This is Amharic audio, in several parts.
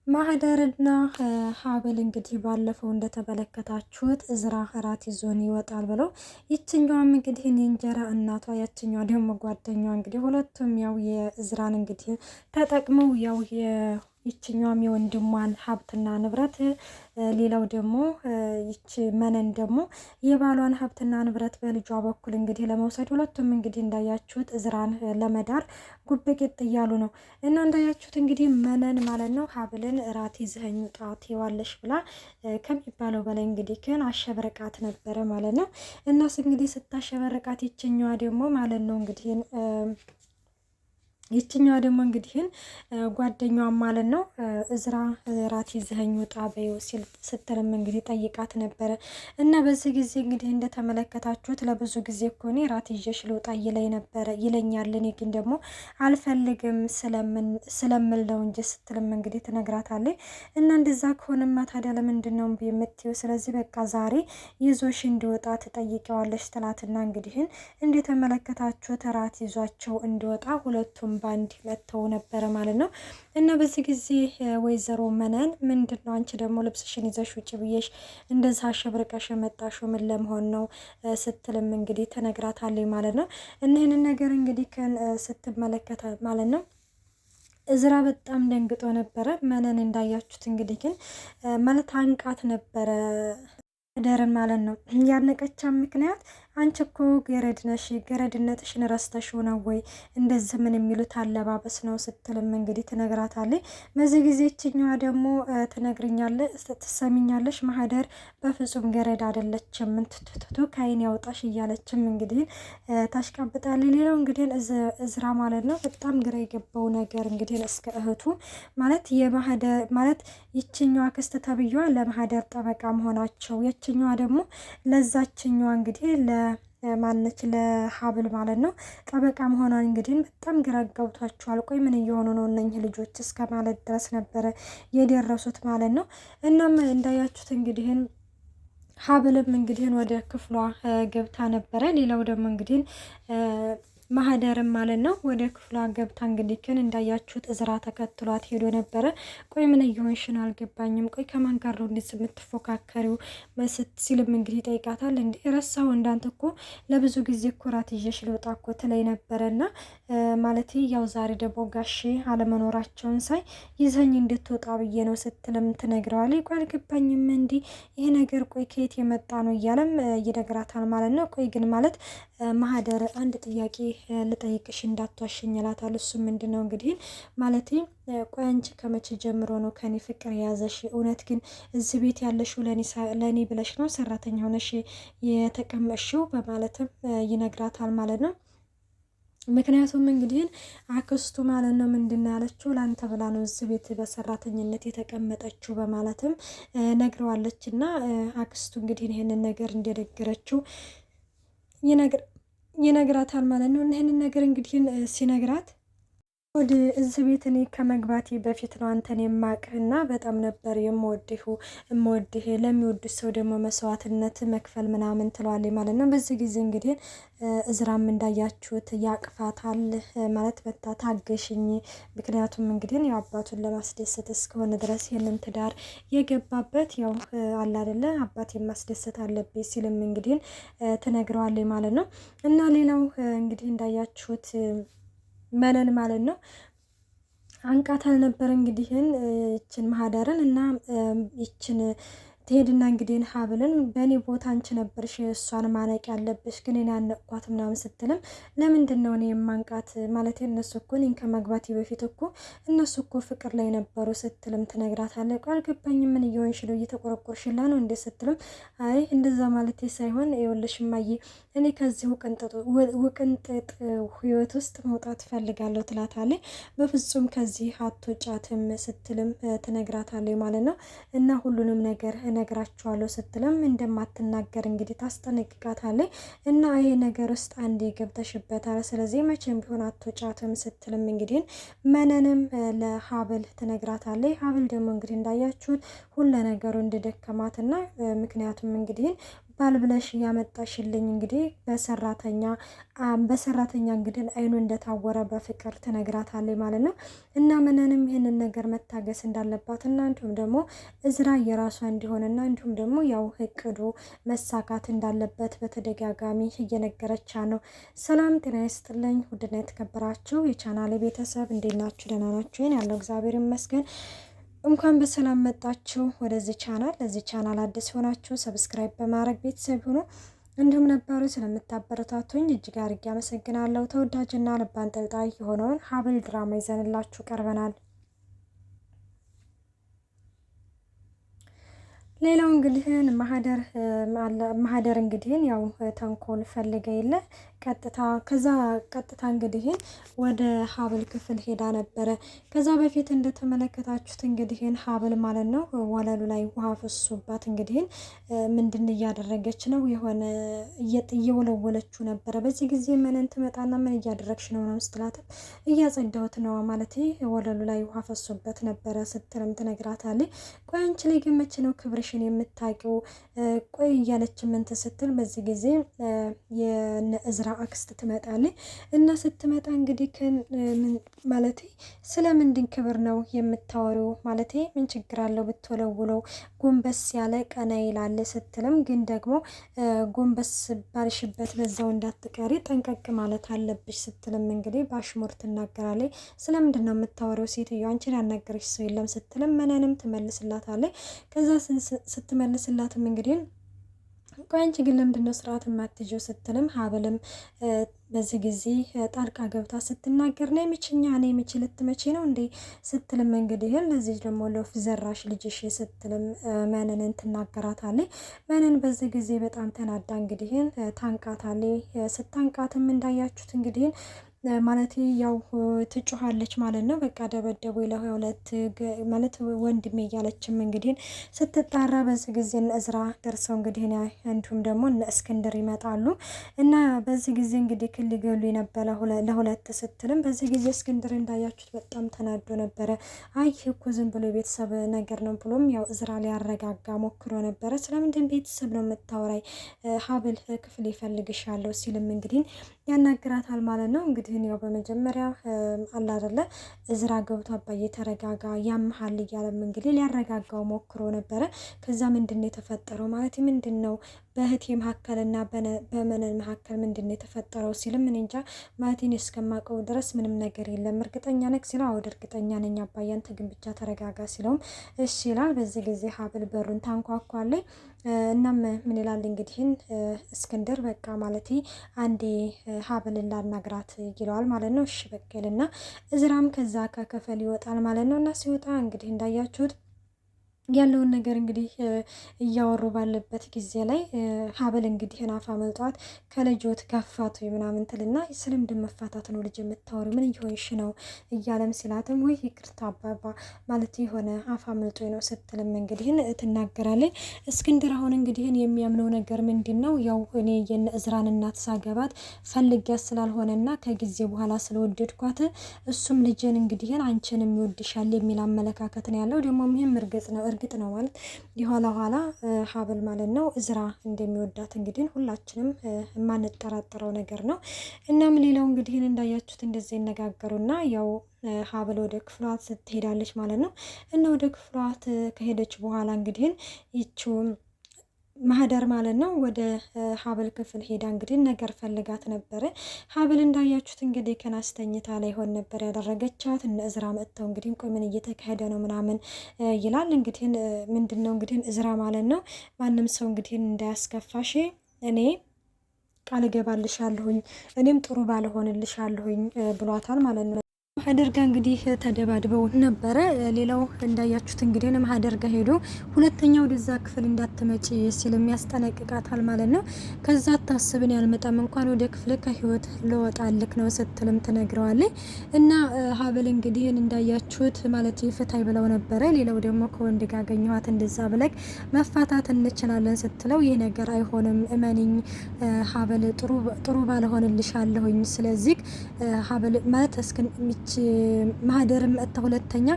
ማህደርና ሀብል እንግዲህ ባለፈው እንደተመለከታችሁት እዝራ እራት ይዞን ይወጣል ብለው ይችኛዋም እንግዲህ የእንጀራ እናቷ ያችኛዋ ደግሞ ጓደኛዋ እንግዲህ ሁለቱም ያው የእዝራን እንግዲህ ተጠቅመው ያው ይችኛዋም የወንድሟን ሀብትና ንብረት ሌላው ደግሞ ይች መነን ደግሞ የባሏን ሀብትና ንብረት በልጇ በኩል እንግዲህ ለመውሰድ ሁለቱም እንግዲህ እንዳያችሁት እዝራን ለመዳር ጉብቂት እያሉ ነው። እና እንዳያችሁት እንግዲህ መነን ማለት ነው ሀብልን እራት ይዘኸኝ ውጣ ትይዋለሽ ብላ ከሚባለው በላይ እንግዲህ ግን አሸብረቃት ነበረ ማለት ነው። እናስ እንግዲህ ስታሸበረቃት ይችኛዋ ደግሞ ማለት ነው እንግዲህ ይችኛዋ ደግሞ እንግዲህን ጓደኛዋ ማለት ነው እዝራ ራት ይዘኸኝ ውጣ በይው ስትልም እንግዲህ ጠይቃት ነበረ። እና በዚህ ጊዜ እንግዲህ እንደተመለከታችሁት ለብዙ ጊዜ እኮ እኔ ራት ይዤሽ ልውጣ ይለኛል፣ እኔ ግን ደግሞ አልፈልግም ስለምል ነው እንጂ ስትልም እንግዲህ ትነግራታለች። እና እንደዛ ከሆነማ ታዲያ ለምንድን ነው የምትይው? ስለዚህ በቃ ዛሬ ይዞሽ እንዲወጣ ትጠይቀዋለሽ ትላትና እንግዲህን እንደተመለከታችሁት ራት ይዟቸው እንዲወጣ ሁለቱም ባንድ መተው ነበረ ማለት ነው። እና በዚህ ጊዜ ወይዘሮ መነን ምንድነው አንቺ ደግሞ ልብስሽን ይዘሽ ውጭ ብዬሽ እንደዛ አሸብርቀሽ መጣሽው ምን ለመሆን ነው ስትልም እንግዲህ ተነግራታለች ማለት ነው። እነዚህን ነገር እንግዲህ ስትመለከተ ማለት ነው እዝራ በጣም ደንግጦ ነበረ። መነን እንዳያችሁት እንግዲህ ግን ማለት አንቃት ነበረ ደርን ማለት ነው። ያነቀቻ ምክንያት አንቺ እኮ ገረድ ነሽ፣ ገረድነትሽን ረስተሽው ነው ወይ እንደዚህ ምን የሚሉት አለባበስ ነው ስትልም እንግዲህ ትነግራታለች። በዚህ ጊዜ ይችኛዋ ደግሞ ትሰሚኛለሽ ማህደር በፍጹም ገረድ አይደለችም እንትትቱ ከአይን ያውጣሽ እያለችም እንግዲህ ታሽቃብጣለች። ሌላው እንግዲህ እዝራ ማለት ነው በጣም ግራ የገባው ነገር እንግዲህ እስከ እህቱ ማለት የማህደር ማለት ይችኛዋ ክስት ተብዬዋ ለማህደር ጠበቃ መሆናቸው የችኛዋ ደግሞ ለዛችኛዋ እንግዲህ ማነች ለሀብል ማለት ነው ጠበቃ መሆኗን እንግዲህ በጣም ግራ ገብቷቸዋል። ቆይ ምን እየሆኑ ነው እነኝህ ልጆች እስከ ማለት ድረስ ነበረ የደረሱት ማለት ነው። እናም እንዳያችሁት እንግዲህ ሀብልም እንግዲህ ወደ ክፍሏ ገብታ ነበረ። ሌላው ደግሞ እንግዲህ ማህደርም ማለት ነው ወደ ክፍሏ ገብታ እንግዲህ ግን እንዳያችሁት እዝራ ተከትሏት ሄዶ ነበረ። ቆይ ምን እየሆንሽ ነው አልገባኝም፣ ቆይ ከማን ጋር ነው እንደዚህ የምትፎካከሪው ሲልም እንግዲህ ይጠይቃታል። እንዴ ረሳው እንዳንተ እኮ ለብዙ ጊዜ እኮ ራት ይዤሽ ልወጣ እኮ ትለኝ ነበረና ማለት ያው ዛሬ ደግሞ ጋሼ አለመኖራቸውን ሳይ ይዘኝ እንድትወጣ ብዬ ነው ስትልም ትነግረዋለች። ቆይ አልገባኝም እንዲ ይሄ ነገር ቆይ ከየት የመጣ ነው እያለም ይነግራታል ማለት ነው። ቆይ ግን ማለት ማህደር አንድ ጥያቄ ልጠይቅሽ እንዳትዋሽኝ ይላታል። እሱ ምንድነው እንግዲህ ማለት ቆይ አንቺ ከመቼ ጀምሮ ነው ከኔ ፍቅር የያዘሽ? እውነት ግን እዚህ ቤት ያለሽው ለኔ ብለሽ ነው ሰራተኛ ሆነሽ የተቀመጥሽው? በማለትም ይነግራታል ማለት ነው። ምክንያቱም እንግዲህ አክስቱ ማለት ነው ምንድን ያለችው ለአንተ ብላ ነው እዚህ ቤት በሰራተኝነት የተቀመጠችው በማለትም ነግረዋለች። እና አክስቱ እንግዲህ ይህንን ነገር እንደነገረችው ይነግራታል ማለት ነው። ይህንን ነገር እንግዲህ ሲነግራት ወደ እዚህ ቤት እኔ ከመግባቴ በፊት ነው አንተን የማቅህና በጣም ነበር የምወድህ ለሚወዱት ሰው ደግሞ መስዋዕትነት መክፈል ምናምን ትለዋለች ማለት ነው። በዚህ ጊዜ እንግዲህ እዝራም እንዳያችሁት ያቅፋታል ማለት በታ ታገሽኝ፣ ምክንያቱም እንግዲህ ያው አባቱን ለማስደሰት እስከሆነ ድረስ ይህንን ትዳር የገባበት ያው አለ አይደለ አባት የማስደሰት አለብኝ ሲልም እንግዲህ ትነግረዋለች ማለት ነው። እና ሌላው እንግዲህ እንዳያችሁት መነን ማለት ነው አንቃት አልነበረ እንግዲህን ይችን ማህደርን እና ይችን ትሄድና እንግዲህ ሀብልን በእኔ ቦታ አንቺ ነበርሽ እሷን ማነቅ ያለብሽ ግን እኔ አነቅኳት ምናምን ስትልም ለምንድን ነው እኔ የማንቃት ማለት እነሱ እኮ እኔን ከመግባቴ በፊት እኮ እነሱ እኮ ፍቅር ላይ ነበሩ ስትልም ትነግራታለች። አልገባኝም ምን እየሆንሽ ነው እየተቆረቆርሽላ ነው እንዴ ስትልም አይ እንደዛ ማለት ሳይሆን ይኸውልሽ እማዬ እኔ ከዚህ ውቅንጥጥ ህይወት ውስጥ መውጣት ፈልጋለሁ ትላታለች። በፍጹም ከዚህ አትወጫትም ስትልም ትነግራታለች ማለት ነው። እና ሁሉንም ነገር እነግራችኋለሁ ስትልም እንደማትናገር እንግዲህ ታስጠነቅቃታለች። እና ይሄ ነገር ውስጥ አንዴ ገብተሽበታል፣ ስለዚህ መቼም ቢሆን አትወጫትም ስትልም እንግዲህ መነንም ለሀብል ትነግራታለች። ሀብል ደግሞ እንግዲህ እንዳያችሁት ሁለ ነገሩ እንደደከማትና ምክንያቱም እንግዲህ ባል ብለሽ ያመጣሽልኝ እንግዲህ በሰራተኛ እንግዲህ አይኑ እንደታወረ በፍቅር ትነግራታለች ማለት ነው። እና ምንንም ይህንን ነገር መታገስ እንዳለባት እና እንዲሁም ደግሞ እዝራ የራሷ እንዲሆንና እንዲሁም ደግሞ ያው እቅዱ መሳካት እንዳለበት በተደጋጋሚ እየነገረቻ ነው። ሰላም ጤና ይስጥልኝ ውድና የተከበራችሁ የቻናሌ ቤተሰብ እንዴት ናችሁ? ደህና ናችሁ? ያለው እግዚአብሔር ይመስገን። እንኳን በሰላም መጣችሁ ወደዚህ ቻናል። ለዚህ ቻናል አዲስ ሆናችሁ ሰብስክራይብ በማድረግ ቤተሰብ ሁኑ። እንዲሁም ነበሩ ስለምታበረታቱኝ እጅግ አድርጌ አመሰግናለሁ። ተወዳጅና ልብ አንጠልጣይ የሆነውን ሐብል ድራማ ይዘንላችሁ ቀርበናል። ሌላው እንግዲህ ማህደር እንግዲህ ያው ተንኮል ፈልገ የለ ቀጥታ እንግዲህ ወደ ሐብል ክፍል ሄዳ ነበረ። ከዛ በፊት እንደተመለከታችሁት እንግዲህ ሐብል ማለት ነው ወለሉ ላይ ውሃ ፈሶባት እንግዲህ ምንድን እያደረገች ነው? የሆነ እየወለወለችው ነበረ። በዚህ ጊዜ ምንን ትመጣና ምን እያደረግሽ ነው ነው ስትላትም እያጸዳሁት ነው ማለት ወለሉ ላይ ውሃ ፈሶበት ነበረ ስትልም ትነግራታለች። ቆይ አንቺ ላይ ገመች ነው ክብርሽን የምታውቂው? ቆይ እያለች ምን ስትል በዚህ ጊዜ የእዝራ አክስት ትመጣለች። እና ስትመጣ እንግዲህ ማለት ስለምንድን ክብር ነው የምታወሪው? ማለት ምን ችግር አለው ብትወለውለው? ጎንበስ ያለ ቀና ይላል ስትልም ግን ደግሞ ጎንበስ ባልሽበት በዛው እንዳትቀሪ ጠንቀቅ ማለት አለብሽ ስትልም እንግዲህ በአሽሙር ትናገራለች። ስለምንድን ነው የምታወሪው ሴትዮ? አንቺን ያናገረች ሰው የለም ስትልም መነንም ትመልስላታለች። ከዛ ስትመልስላትም እንግዲህ ቆይ አንቺ ግን ለምንድን ነው ስርዓት የማትይዥው? ስትልም ሐብልም በዚህ ጊዜ ጣልቃ ገብታ ስትናገር ነው የምችኛ እኔ የምችል ልትመቼ ነው እንዴ ስትልም እንግዲህ ለዚህ ደግሞ ለፍ ዘራሽ ልጅሽ ስትልም መነንን ትናገራታለች። መነን በዚህ ጊዜ በጣም ተናዳ እንግዲህ ታንቃታለች። ስታንቃትም እንዳያችሁት እንግዲህ ማለት ያው ትጮሃለች ማለት ነው። በቃ ደበደቡ ለሁለት ማለት ወንድሜ እያለችም እንግዲህ ስትጣራ በዚህ ጊዜ እዝራ ደርሰው እንግዲህ እንዲሁም ደግሞ እስክንድር ይመጣሉ። እና በዚህ ጊዜ እንግዲህ ሊገሉ የነበረ ለሁለት ስትልም በዚህ ጊዜ እስክንድር እንዳያችሁት በጣም ተናዶ ነበረ። አይ እኮ ዝም ብሎ የቤተሰብ ነገር ነው ብሎም ያው እዝራ ሊያረጋጋ ሞክሮ ነበረ። ስለምንድን ቤተሰብ ነው የምታወራይ? ሐብል ክፍል ይፈልግሻለሁ ሲልም እንግዲህ ያናግራታል ማለት ነው። እንግዲህ ያው በመጀመሪያ አላ አይደለ እዝራ ገብቶ አባዬ ተረጋጋ ያምሃል እያለም እንግዲህ ሊያረጋጋው ሞክሮ ነበረ። ከዛ ምንድነው የተፈጠረው ማለት ምንድነው በእህቴ መካከልና በመነን መካከል ምንድነው የተፈጠረው ሲልም እኔ እንጃ ማለቴን እስከማውቀው ድረስ ምንም ነገር የለም። እርግጠኛ ነክ ሲለው አውድ እርግጠኛ ነኝ አባዬ አንተ ግን ብቻ ተረጋጋ ሲለውም እሺ ይላል። በዚህ ጊዜ ሐብል በሩን ታንኳኳለች። እናም ምን ይላል እንግዲህ እስክንድር በቃ ማለት አንዴ ሐብልን ላናግራት ይለዋል ማለት ነው። እሺ በቀልና እዝራም ከዛ ከከፈል ይወጣል ማለት ነው። እና ሲወጣ እንግዲህ እንዳያችሁት ያለውን ነገር እንግዲህ እያወሩ ባለበት ጊዜ ላይ ሐብል እንግዲህ ናፋ መልጧት ከልጆት ጋፋት ወይ ምናምን ትልና ስለምንድን መፋታት ነው ልጅ የምታወሪ? ምን እየሆንሽ ነው እያለም ሲላትም ወይ ይቅርታ አባባ ማለት የሆነ አፋ መልጦ ነው ስትልም እንግዲህ ትናገራለች። እስክንድር አሁን እንግዲህ የሚያምነው ነገር ምንድን ነው? ያው እኔ የእዝራን እናት ሳገባት ፈልጊያት ስላልሆነና ከጊዜ በኋላ ስለወደድኳት እሱም ልጅን እንግዲህ አንቺንም ይወድሻል የሚል አመለካከት ነው ያለው። ደግሞ ይህም እርግጥ ነው ማለት የኋላ ኋላ ሐብል ማለት ነው እዝራ እንደሚወዳት እንግዲህ ሁላችንም የማንጠራጠረው ነገር ነው። እናም ሌላው እንግዲህ እንዳያችሁት እንደዚህ ይነጋገሩና ያው ሐብል ወደ ክፍሏት ስትሄዳለች ማለት ነው። እና ወደ ክፍሏት ከሄደች በኋላ እንግዲህ ይቺው ማህደር ማለት ነው ወደ ሐብል ክፍል ሄዳ እንግዲህ ነገር ፈልጋት ነበረ። ሐብል እንዳያችሁት እንግዲህ ከናስተኝታ ላይ ሆን ነበር ያደረገቻት። እነ እዝራ መጥተው እንግዲህ ቆይ ምን እየተካሄደ ነው ምናምን ይላል። እንግዲህ ምንድነው እንግዲህ እዝራ ማለት ነው ማንም ሰው እንግዲህ እንዳያስከፋሽ እኔ ቃል እገባልሻለሁኝ እኔም ጥሩ ባልሆንልሻለሁኝ ብሏታል ማለት ነው። ማህደር ጋር እንግዲህ ተደባድበው ነበረ። ሌላው እንዳያችሁት እንግዲህ ማህደር ጋር ሄዶ ሁለተኛ ወደዛ ክፍል እንዳትመጪ ሲልም ያስጠነቅቃታል ማለት ነው። ከዛ ታስብን ያልመጣም እንኳን ወደ ክፍል ከህይወት ልወጣልክ ነው ስትልም ትነግረዋለች። እና ሐብል እንግዲህ እንዳያችሁት ማለት ይፈታይ ብለው ነበረ። ሌላው ደግሞ ከወንድ ጋር አገኘኋት እንደዛ ብለክ መፋታት እንችላለን ስትለው ይህ ነገር አይሆንም እመኒኝ ሐብል ጥሩ ባልሆንልሻለሁኝ ስለዚህ ሐብል ማለት ማህደርም መጥታ ሁለተኛ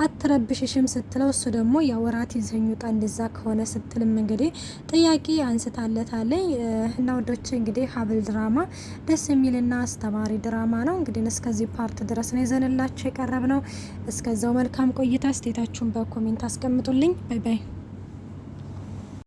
አትረብሽሽም ስትለው እሱ ደግሞ ያው እራት ይዘኝ ውጣ እንደዛ ከሆነ ስትልም እንግዲህ ጥያቄ አንስታለታለኝ። እና ወዶች እንግዲህ ሀብል ድራማ ደስ የሚልና አስተማሪ ድራማ ነው። እንግዲህ እስከዚህ ፓርት ድረስ ነው ይዘንላችሁ የቀረብ ነው። እስከዛው መልካም ቆይታ። አስተያየታችሁን በኮሜንት አስቀምጡልኝ። ባይ ባይ።